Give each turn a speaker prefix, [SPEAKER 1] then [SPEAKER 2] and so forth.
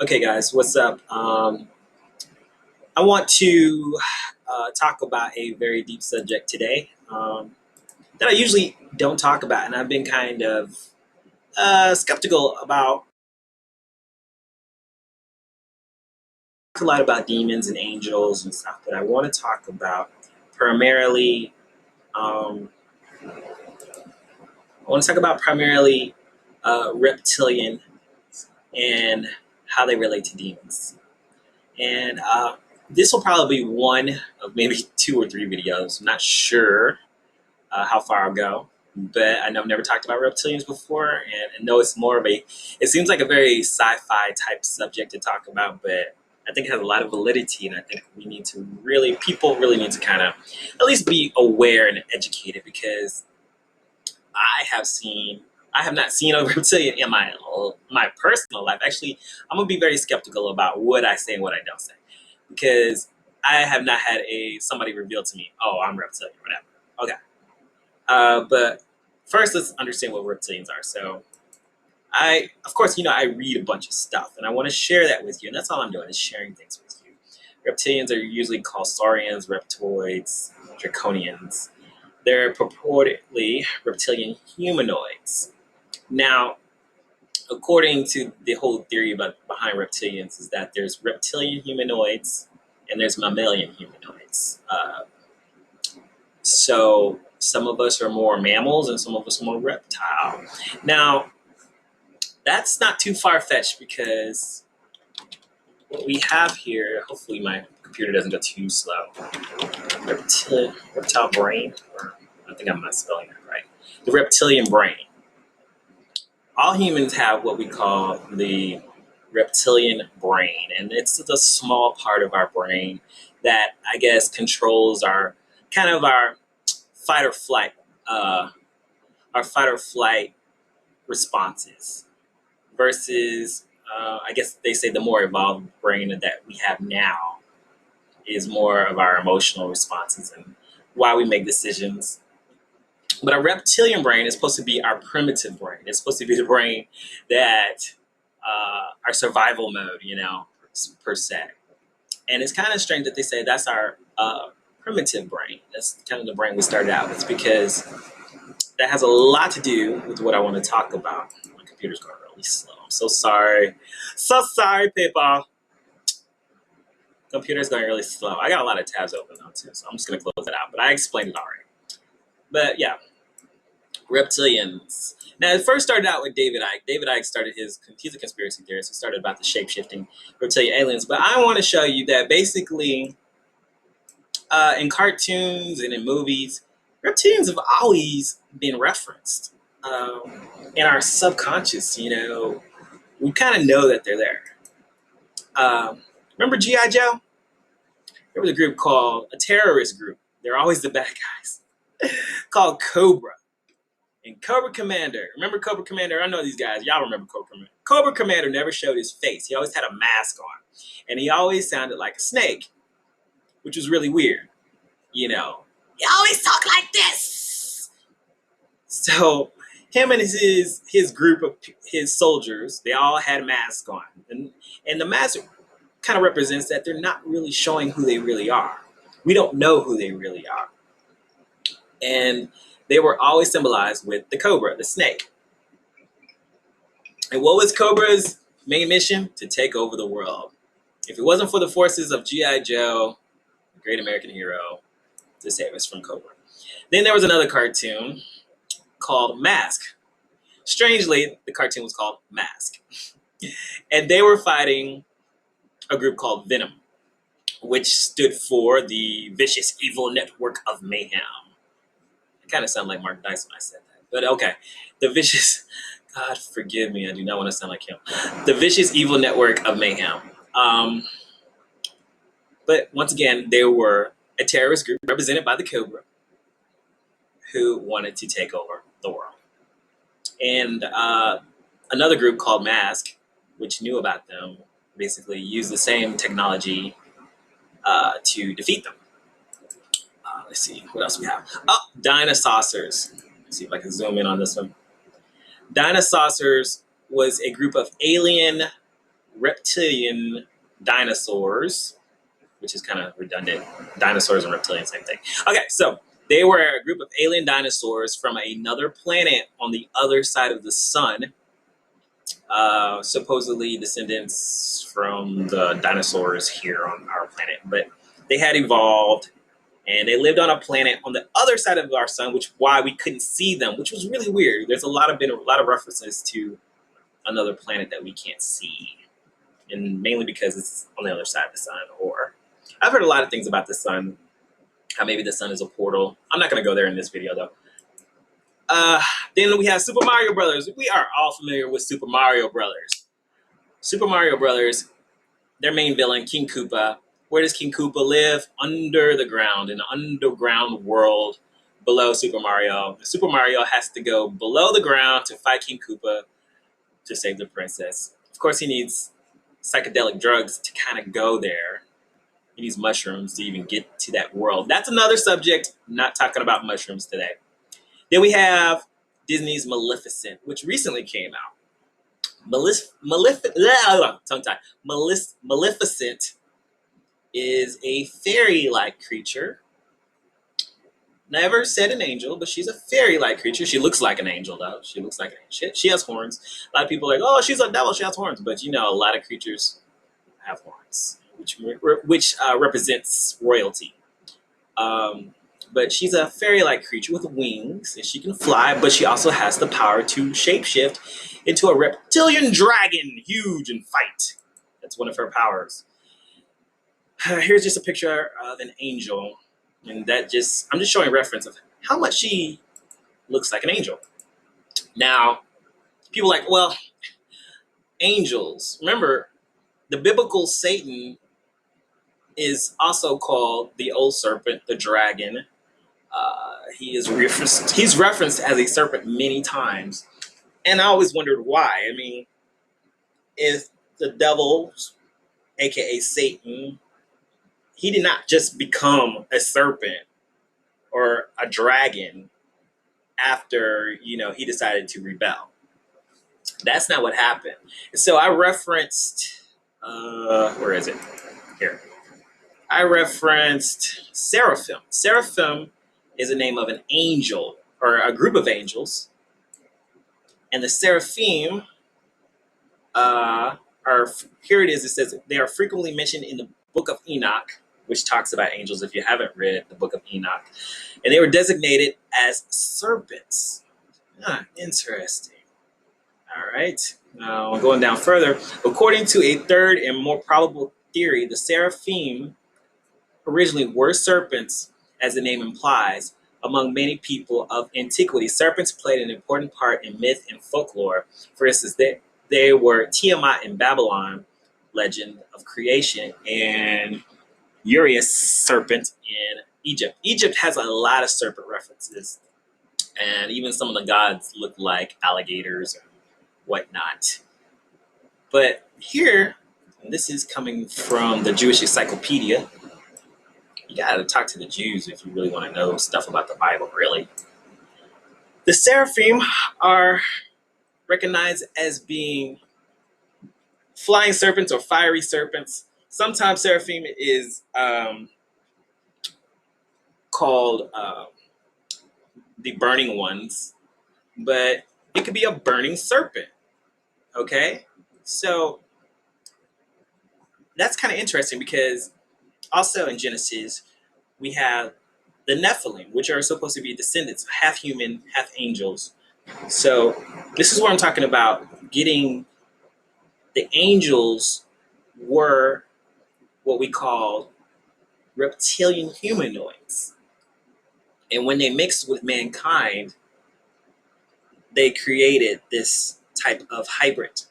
[SPEAKER 1] Okay, guys, what's up? I want to talk about a very deep subject today that I usually don't talk about, and I've been kind of skeptical about a lot about demons and angels and stuff. But I want to talk about primarily. I want to talk about primarily reptilian and how they relate to demons. And this will probably be one of maybe two or three videos. I'm not sure how far I'll go, but I know I've never talked about reptilians before, and I know it's more of a, it seems like a very sci-fi type subject to talk about, but I think it has a lot of validity, and I think we need to really, people really need to kind of at least be aware and educated, because I have not seen a reptilian in my personal life. Actually, I'm gonna be very skeptical about what I say and what I don't say, because I have not had somebody reveal to me, oh, I'm reptilian, or whatever. Okay. But first, let's understand what reptilians are. So, of course, I read a bunch of stuff, and I want to share that with you, and that's all I'm doing is sharing things with you. Reptilians are usually called saurians, reptoids, draconians. They're purportedly reptilian humanoids. Now, according to the whole theory behind reptilians, is that there's reptilian humanoids and there's mammalian humanoids. So some of us are more mammals and some of us are more reptile. Now, that's not too far-fetched, because what we have here, hopefully my computer doesn't go too slow. Reptile brain, or I think I'm not spelling that right. The reptilian brain. All humans have what we call the reptilian brain, and it's the small part of our brain that I guess controls our fight or flight, responses, versus I guess they say the more evolved brain that we have now is more of our emotional responses and why we make decisions. But our reptilian brain is supposed to be our primitive brain. It's supposed to be the brain that our survival mode, per se. And it's kind of strange that they say that's our primitive brain. That's kind of the brain we started out with, because that has a lot to do with what I want to talk about. My computer's going really slow. I'm so sorry. So sorry, people. Computer's going really slow. I got a lot of tabs open though too, so I'm just going to close it out. But I explained it already. But yeah, reptilians. Now, it first started out with David Icke. David Icke started he's a conspiracy theorist. He started about the shape-shifting reptilian aliens. But I want to show you that basically in cartoons and in movies, reptilians have always been referenced in our subconscious. We kind of know that they're there. Remember G.I. Joe? There was a group called a terrorist group. They're always the bad guys. Called Cobra. And Cobra Commander. Remember Cobra Commander? I know these guys. Y'all remember Cobra Commander. Cobra Commander never showed his face. He always had a mask on. And he always sounded like a snake, which was really weird. He always talk like this. So him and his group of his soldiers, they all had masks on. And the mask kind of represents that they're not really showing who they really are. We don't know who they really are. And they were always symbolized with the cobra, the snake. And what was Cobra's main mission? To take over the world. If it wasn't for the forces of G.I. Joe, the great American hero, to save us from Cobra. Then there was another cartoon called Mask. Strangely, the cartoon was called Mask. And they were fighting a group called Venom, which stood for the Vicious Evil Network of Mayhem. Kind of sound like Mark Dice when I said that, but okay. The Vicious, God forgive me, I do not want to sound like him. The Vicious Evil Network of Mayhem. But once again, they were a terrorist group represented by the Cobra who wanted to take over the world. And another group called Mask, which knew about them, basically used the same technology to defeat them. Let's see, what else we have? Oh, Dinosaurs. Let's see if I can zoom in on this one. Dinosaurs was a group of alien reptilian dinosaurs, which is kind of redundant. Dinosaurs and reptilians, same thing. Okay, so they were a group of alien dinosaurs from another planet on the other side of the sun. Supposedly descendants from the dinosaurs here on our planet, but they had evolved and they lived on a planet on the other side of our sun, which why we couldn't see them, which was really weird. There's been a lot of references to another planet that we can't see, and mainly because it's on the other side of the sun. Or I've heard a lot of things about the sun, how maybe the sun is a portal. I'm not going to go there in this video though. Then we have Super Mario Brothers. We are all familiar with Super Mario Brothers. Super Mario Brothers, their main villain, King Koopa. Where does King Koopa live? Under the ground, in an underground world below Super Mario. Super Mario has to go below the ground to fight King Koopa to save the princess. Of course, he needs psychedelic drugs to kind of go there. He needs mushrooms to even get to that world. That's another subject. I'm not talking about mushrooms today. Then we have Disney's Maleficent, which recently came out. Maleficent is a fairy-like creature. Never said an angel, but she's a fairy-like creature. She looks like an angel, though. She looks like an angel. She has horns. A lot of people are like, oh, she's a devil. She has horns. But, you know, a lot of creatures have horns, which represents royalty. But she's a fairy-like creature with wings, and she can fly, but she also has the power to shapeshift into a reptilian dragon, huge and fight. That's one of her powers. Here's just a picture of an angel, and I'm just showing reference of how much she looks like an angel. Now, people are like, well, angels. Remember, the biblical Satan is also called the old serpent, the dragon. He's referenced as a serpent many times, and I always wondered why. I mean, if the devil, aka Satan, he did not just become a serpent or a dragon after, he decided to rebel. That's not what happened. So I referenced, where is it? Here. I referenced Seraphim. Seraphim is the name of an angel, or a group of angels. And the Seraphim here it is, it says they are frequently mentioned in the book of Enoch, which talks about angels if you haven't read the book of Enoch. And they were designated as serpents. Interesting. All right. Now, going down further, according to a third and more probable theory, the Seraphim originally were serpents, as the name implies. Among many people of antiquity, serpents played an important part in myth and folklore. For instance, they were Tiamat in Babylon, legend of creation, and Urias serpent in Egypt. Egypt has a lot of serpent references, and even some of the gods look like alligators and whatnot. But here, and this is coming from the Jewish Encyclopedia. You gotta talk to the Jews if you really want to know stuff about the Bible, really. The Seraphim are recognized as being flying serpents or fiery serpents. Sometimes Seraphim is called the burning ones, but it could be a burning serpent, okay? So that's kind of interesting because also in Genesis, we have the Nephilim, which are supposed to be descendants, half human, half angels. So this is what I'm talking about. Getting the angels were what we call reptilian humanoids. And when they mixed with mankind, they created this type of hybrid.